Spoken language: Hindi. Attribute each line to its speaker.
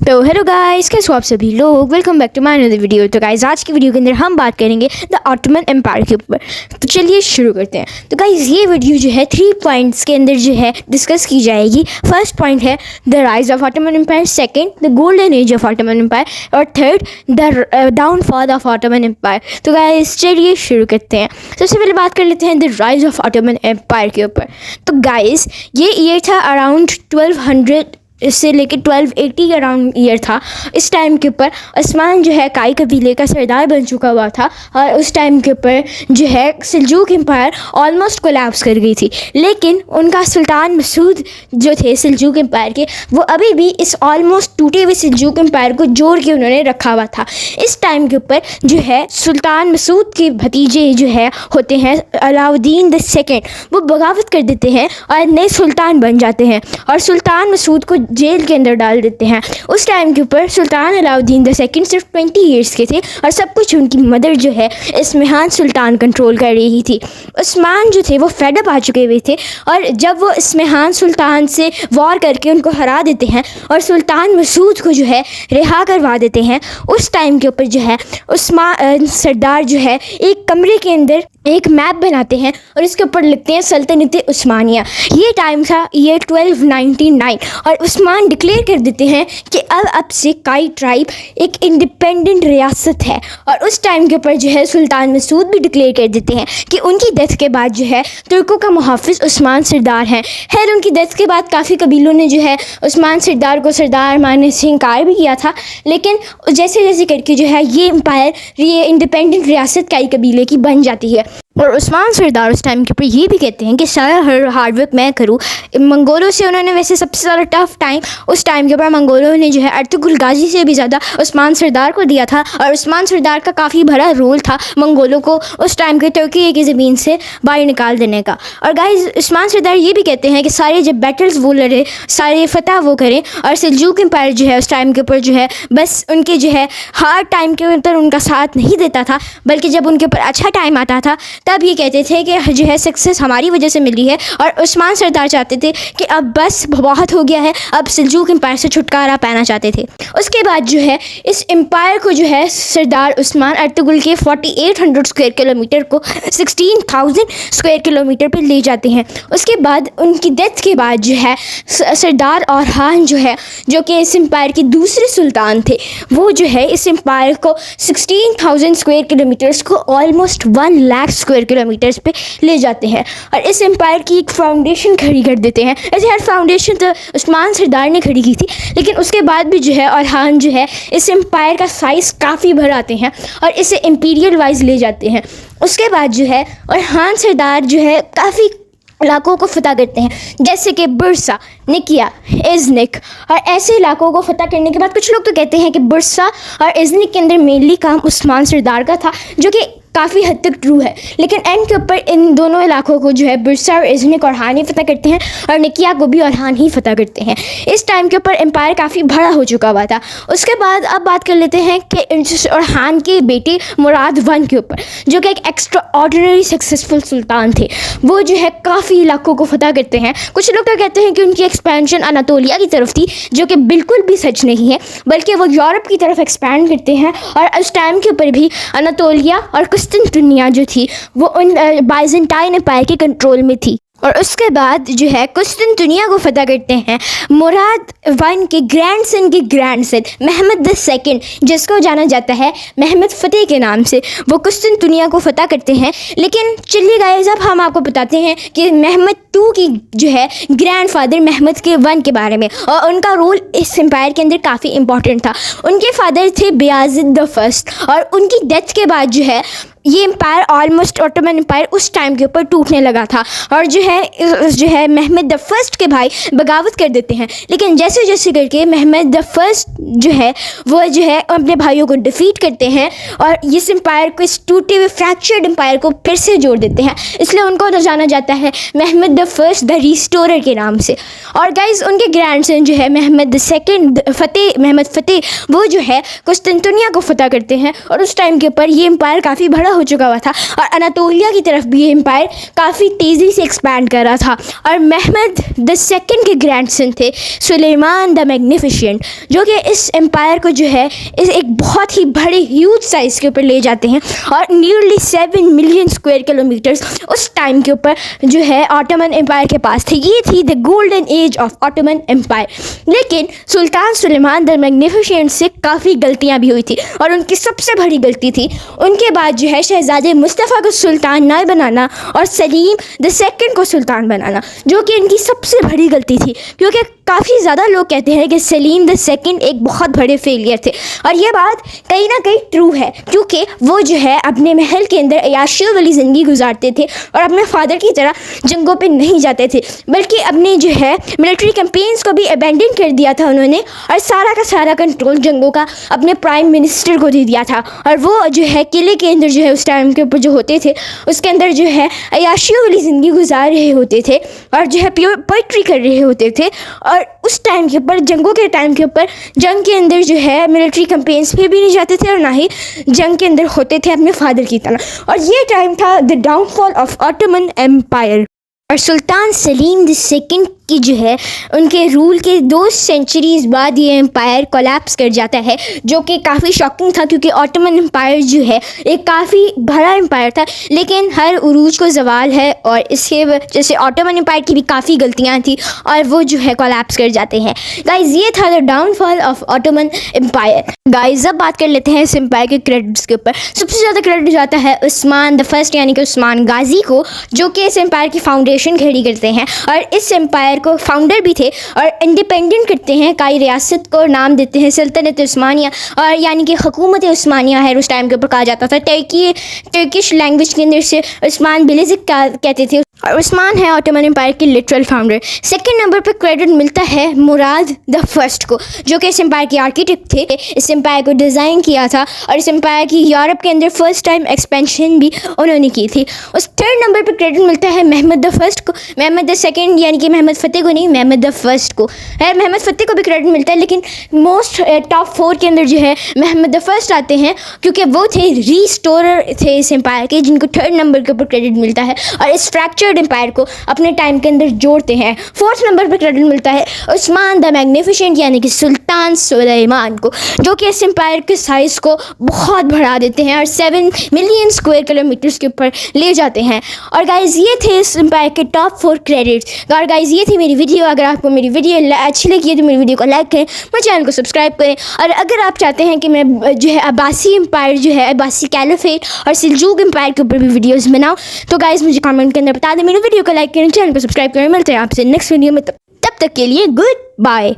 Speaker 1: तो हेलो गाइस, कैसे हो आप सभी लोग। Welcome back to my another video. तो गाइस आज की वीडियो के अंदर हम बात करेंगे द ऑटोमन एम्पायर के ऊपर। तो चलिए शुरू करते हैं। तो गाइस ये वीडियो जो है 3 पॉइंट्स के अंदर जो है डिस्कस की जाएगी। फर्स्ट पॉइंट है the rise of Ottoman empire, second the golden age of Ottoman empire और third the downfall of Ottoman empire. तो गाइस चलिए शुरू करते हैं। सबसे पहले बात कर लेते हैं the rise of Ottoman empire के ऊपर। तो गाइस ये ईयर था अराउंड 1200 से लेकर 1280 के अराउंड ईयर था। इस टाइम के ऊपर उस्मान जो है काई कबीले का सरदार बन चुका हुआ था और उस टाइम के ऊपर जो है सिल्जूक एम्पायर ऑलमोस्ट कोलैप्स कर गई थी। लेकिन उनका सुल्तान मसूद जो थे सिल्जूक एम्पायर के, वो अभी भी इस ऑलमोस्ट टूटे हुए सिल्जूक एम्पायर को जोड़ के उन्होंने रखा हुआ था। इस टाइम के ऊपर जो है सुल्तान मसूद के भतीजे जो है होते हैं अलाउद्दीन द सेकेंड, वो बगावत कर देते हैं और नए सुल्तान बन जाते हैं और सुल्तान मसूद को जेल के अंदर डाल देते हैं। उस टाइम के ऊपर सुल्तान अलाउद्दीन द सेकंड सिर्फ 20 ईयर्स के थे और सब कुछ उनकी मदर जो है इस्महान सुल्तान कंट्रोल कर रही थी। उस्मान जो थे वो फेडअप आ चुके हुए थे और जब वो इस्महान सुल्तान से वॉर करके उनको हरा देते हैं और सुल्तान मसूद को जो है रिहा करवा देते हैं, उस टाइम के ऊपर जो है उस्मान सरदार जो है एक कमरे के अंदर एक मैप बनाते हैं और इसके ऊपर लिखते हैं सल्तनत उस्मानिया। ये टाइम था ईयर 1299 और उस्मान डिक्लेयर कर देते हैं कि अब से काई ट्राइब एक इंडिपेंडेंट रियासत है। और उस टाइम के ऊपर जो है सुल्तान मसूद भी डिक्लेयर कर देते हैं कि उनकी डेथ के बाद जो है तुर्कों का मुहाफिज उस्मान सरदार हैं। खैर उनकी डेथ के बाद काफ़ी कबीलों ने जो है उस्मान सरदार को सरदार मानने से इनकार भी किया था, लेकिन जैसे जैसे करके जो है ये एम्पायर, ये इंडिपेंडेंट रियासत काई कबीले की बन जाती है। और उस्मान सरदार उस टाइम के ऊपर ये भी कहते हैं कि सारा हार्ड वर्क मैं करूँ। मंगोलों से उन्होंने वैसे सबसे ज़्यादा टफ टाइम उस टाइम के ऊपर मंगोलों ने जो है अर्तुगरुल गाजी से भी ज़्यादा उस्मान सरदार को दिया था और उस्मान सरदार का काफ़ी बड़ा रोल था मंगोलों को उस टाइम के तुर्की की ज़मीन से बाहर निकाल देने का। और गाइस उस्मान सरदार ये भी कहते हैं कि सारे जब बैटल्स वो लड़े, सारे फतह वो करें और सिल्जूक एम्पायर जो है उस टाइम के ऊपर जो है बस उनके जो है हार्ड टाइम के अंदर उनका साथ नहीं देता था, बल्कि जब उनके ऊपर अच्छा टाइम आता था तब ये कहते थे कि जो है सक्सेस हमारी वजह से मिली है। और उस्मान सरदार चाहते थे कि अब बस बहुत हो गया है, अब सिल्जूक एम्पायर से छुटकारा पाना चाहते थे। उसके बाद जो है इस एम्पायर को जो है सरदार उस्मान अर्तुगरुल के 4800 स्क्वायर किलोमीटर को 16,000 स्क्वायर किलोमीटर पर ले जाते हैं। उसके बाद उनकी डेथ के बाद जो है सरदार औरहान जो है, जो कि इस एम्पायर के दूसरे सुल्तान थे, वो जो है इस एम्पायर को 16,000 स्क्वायर किलोमीटर्स को ऑलमोस्ट 1 लाख स्क्वायर किलोमीटर्स पे ले जाते हैं और इस एम्पायर की एक फाउंडेशन खड़ी कर देते हैं। ऐसे हर फाउंडेशन तो उस्मान सरदार ने खड़ी की थी, लेकिन उसके बाद भी जो है औरहान जो है इस एम्पायर का साइज़ काफ़ी बढ़ाते हैं और इसे इम्पीरियल वाइज ले जाते हैं। उसके बाद जो है औरहान सरदार जो है काफ़ी इलाकों को फतह करते हैं, जैसे कि बुरसा, निकिया, इज़निक और ऐसे इलाकों को फतह करने के बाद कुछ लोग तो कहते हैं कि बुरसा और इज़निक के अंदर मेनली काम उस्मान सरदार का था, जो कि काफ़ी हद तक ट्रू है। लेकिन एंड के ऊपर इन दोनों इलाकों को जो है बुरसा और इज़निक औरहान ही फतह करते हैं और निकिया को भी औरहान ही फतह करते हैं। इस टाइम के ऊपर एम्पायर काफ़ी बड़ा हो चुका हुआ था। उसके बाद अब बात कर लेते हैं कि औरहान के बेटे मुराद वन के ऊपर, जो कि एक एक्स्ट्रा ऑर्डिनरी सक्सेसफुल सुल्तान थे। वो जो है काफ़ी इलाकों को फतह करते हैं। कुछ लोग तो कहते हैं कि उनकी एक्सपेंशन अनातोलिया की तरफ थी, जो कि बिल्कुल भी सच नहीं है, बल्कि वो यूरोप की तरफ एक्सपैंड करते हैं। और उस टाइम के ऊपर भी अनातोलिया और कुस्तुनतुनिया जो थी वो उन बाइजेंटाइन एम्पायर के कंट्रोल में थी। और उसके बाद जो है कुस्तुनतुनिया को फतह करते हैं मुराद वन के ग्रैंडसन महमद द सेकंड, जिसको जाना जाता है महमद फ़तेह के नाम से, वो कुस्तुनतुनिया को फतह करते हैं। लेकिन चलिए गाइस अब हम आपको बताते हैं कि महमद टू की जो है ग्रैंडफादर महमद के वन के बारे में, और उनका रोल इस एम्पायर के अंदर काफ़ी इंपॉर्टेंट था। उनके फादर थे बायज़िद द फर्स्ट और उनकी डेथ के बाद जो है ये एम्पायर ऑलमोस्ट ऑटोमन एम्पायर उस टाइम के ऊपर टूटने लगा था और जो है महमद द फर्स्ट के भाई बगावत कर देते हैं। लेकिन जैसे जैसे करके महमद द फर्स्ट जो है वो जो है अपने भाइयों को डिफीट करते हैं और इस एम्पायर को, इस टूटे हुए फ्रैक्चर्ड एम्पायर को फिर से जोड़ देते हैं। इसलिए उनको तो जाना जाता है Mehmed the first the restorer के नाम से। और गाइज उनके ग्रैंडसन जो है महमद द सेकेंड महमद फ़तेह, वो जो है कुस्तुनतुनिया को फतह करते हैं और उस टाइम के ऊपर ये एम्पायर काफ़ी बड़ा बड़ा हो चुका हुआ था और अनातोलिया की तरफ भी ये एम्पायर काफ़ी तेज़ी से एक्सपैंड कर रहा था। और महमद द सेकंड के ग्रैंडसन थे सुलेमान द मैग्निफिशेंट, जो कि इस एम्पायर को जो है इस एक बहुत ही बड़े ह्यूज साइज़ के ऊपर ले जाते हैं। और नियरली 7 मिलियन स्क्वायर किलोमीटर्स उस टाइम के ऊपर जो है ऑटोमन एम्पायर के पास थे। ये थी the golden age of Ottoman empire. लेकिन सुल्तान सुलेमान द मैग्निफिशेंट से काफ़ी गलतियां भी हुई थी और उनकी सबसे बड़ी गलती थी उनके बाद जो है शहजादे मुस्तफ़ा को सुल्तान ना बनाना और सलीम द सेकंड को सुल्तान बनाना, जो कि इनकी सबसे बड़ी गलती थी। क्योंकि काफ़ी ज़्यादा लोग कहते हैं कि सलीम द सेकंड एक बहुत बड़े फेलियर थे और ये बात कहीं ना कहीं ट्रू है, क्योंकि वो जो है अपने महल के अंदर अय्याशियों वाली ज़िंदगी गुजारते थे और अपने फादर की तरह जंगों पे नहीं जाते थे, बल्कि अपने जो है मिलिट्री कैंपेन्स को भी अबैंडन कर दिया था उन्होंने और सारा का सारा कंट्रोल जंगों का अपने प्राइम मिनिस्टर को दे दिया था। और वो जो है किले के अंदर जो है उस टाइम के ऊपर जो होते थे उसके अंदर जो है अय्याशियों वाली ज़िंदगी गुजार रहे होते थे और जो है प्योर पोइट्री कर रहे होते थे। और उस टाइम के ऊपर जंगों के टाइम के ऊपर जंग के अंदर जो है मिलिट्री कैंपेन्स पे भी नहीं जाते थे और ना ही जंग के अंदर होते थे अपने फादर की तरह। और ये टाइम था the downfall of Ottoman empire. और सुल्तान सलीम द सेकंड की जो है उनके रूल के 2 सेंचुरीज़ बाद ये एम्पायर कोलैप्स कर जाता है, जो कि काफ़ी शॉकिंग था क्योंकि ऑटोमन एम्पायर जो है एक काफ़ी बड़ा एम्पायर था। लेकिन हर उरूज को ज़वाल है और इसके जैसे ऑटोमन एम्पायर की भी काफ़ी गलतियाँ थी और वो जो है कोलैप्स कर जाते हैं। गाइज ये था the downfall of Ottoman empire. Guys अब बात कर लेते हैं इस एम्पायर के क्रेडिट्स के ऊपर। सबसे ज़्यादा क्रेडिट जाता है उस्मान द फर्स्ट यानी कि उस्मान गाजी को, जो कि इस एम्पायर की फाउंडेशन खड़ी करते हैं और इस एम्पायर को फाउंडर भी थे और इंडिपेंडेंट करते हैं। कई रियासत को नाम देते हैं सल्तनत उस्मानिया और यानी कि हुकूमत उस्मानिया है उस टाइम के ऊपर कहा जाता था। टर्किश लैंग्वेज के अंदर से उस्मान बिलिजिक कहते थे और उस्मान है ऑटोमन एम्पायर के लिटरल फाउंडर। सेकंड नंबर पर क्रेडिट मिलता है मुराद द फर्स्ट को, जो कि इस एम्पायर के आर्किटेक्ट थे। इस एम्पायर को डिज़ाइन किया था और इस एम्पायर की यूरोप के अंदर फर्स्ट टाइम एक्सपेंशन भी उन्होंने की थी। उस थर्ड नंबर पर क्रेडिट मिलता है महमद द फर्स्ट को। महमद द सेकंड यानी कि महमद फतेह को नहीं, महमद द फर्स्ट को है। महमद फतेह को भी क्रेडिट मिलता है, लेकिन मोस्ट टॉप 4 के अंदर जो है महमद द फर्स्ट आते हैं क्योंकि वो थे रीस्टोरर थे इस एम्पायर के, जिनको थर्ड नंबर के ऊपर क्रेडिट मिलता है और इस फ्रैक्चर एम्पायर को अपने टाइम के अंदर जोड़ते हैं। फोर्थ नंबर पर क्रेडिट मिलता है उस्मान द मैग्निफिशेंट यानी कि सुल्तान सुलेमान को, जो कि इस एम्पायर के साइज़ को बहुत बढ़ा देते हैं और 7 मिलियन स्क्वायर किलोमीटर्स के ऊपर ले जाते हैं। और गाइज ये थे इस एम्पायर के टॉप 4 क्रेडिट्स। और गाइज ये थी मेरी वीडियो। अगर आपको मेरी वीडियो अच्छी लगी है तो मेरी वीडियो को लाइक करें, मेरे चैनल को सब्सक्राइब करें। और अगर आप चाहते हैं कि मैं जो है अब्बासी एम्पायर जो है अब्बासी कैलिफेट और सिल्जूक एम्पायर के ऊपर भी वीडियोस बनाऊं तो गाइज मुझे कमेंट के अंदर बता दें। मेरी वीडियो को लाइक करें, चैनल को सब्सक्राइब करें। मिलते हैं आपसे नेक्स्ट वीडियो में, तब तक के लिए गुड बाय।